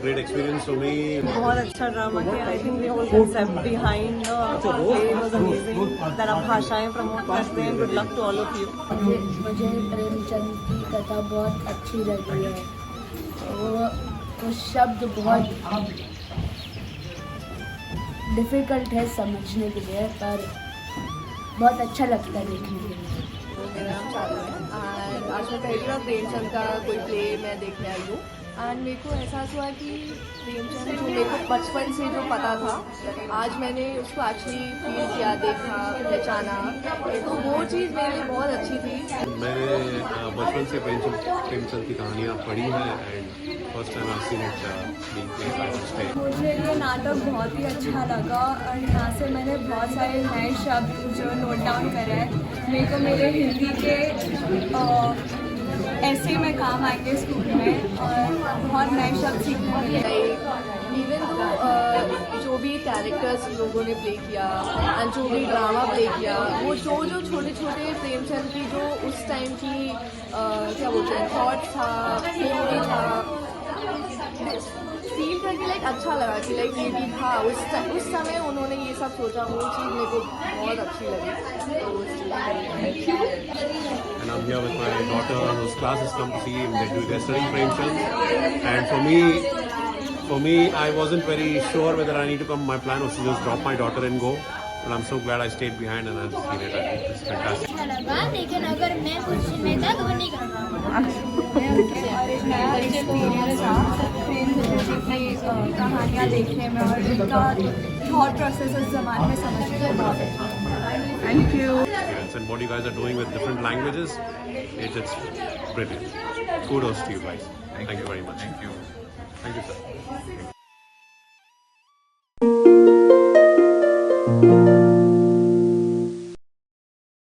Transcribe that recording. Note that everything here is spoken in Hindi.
great experience for me. बहुत अच्छा ड्रामा किया. I think the whole concept behind the play was amazing. that आप भाषाएं प्रमोट करते हैं. Good luck to all of you. मुझे प्रेमचंद की कथा बहुत अच्छी लगी है. वो शब्द बहुत डिफ़िकल्ट है समझने के लिए, पर बहुत अच्छा लगता है देखने के लिए. मेरा नाम चारू है एंड आज मैं पहली बार प्रेमचंद का कोई प्ले मैं देखने आई हूँ. एंड मेरे को एहसास हुआ कि प्रेमचंद जो मेरे को बचपन से जो पता था, आज मैंने उसको एक्चुअली फील किया, देखा, पहचाना. तो वो चीज़ मेरे लिए बहुत अच्छी थी. मैंने बचपन से प्रेमचंद की कहानियाँ पढ़ी हैं and first time I seen it being played by stage. मुझे ये नाटक बहुत ही अच्छा लगा और यहाँ से मैंने बहुत सारे नए शब्द जो नोट डाउन करे हैं. मेरे को मेरे हिंदी के ऐसे में काम आएंगे स्कूल में और बहुत नए शब्द सीखने मिले. इवन तो जो भी कैरेक्टर्स लोगों ने प्ले किया एंड जो भी ड्रामा प्ले किया, वो जो छोटे छोटे प्रेमचंद की जो उस टाइम की क्या बोलते हैं थॉट्स था, फीलिंग था, फील करके लाइक अच्छा लगा कि लाइक ये भी था उस समय उन्होंने ये सब सोचा. वो चीज़ मेरे को बहुत अच्छी लगी. And I'm here with my daughter whose class has come to see him. They're studying Premchand. And for me, I wasn't very sure whether I need to come. My plan was to just drop my daughter and go. But I'm so glad I stayed behind and I've seen it. I think it's fantastic. लेकिन अगर मैं कुछ में था तो नहीं कर रहा. एक नया एक्सपीरियंस था प्रेमचंद जी की कहानियाँ देखने में और उनका थॉट प्रोसेस उस ज़माने में समझने में बहुत अच्छा. Thank you. And what you guys are doing with different languages, it's brilliant. Kudos to you guys. Thank you very much. Thank you. Thank you, sir.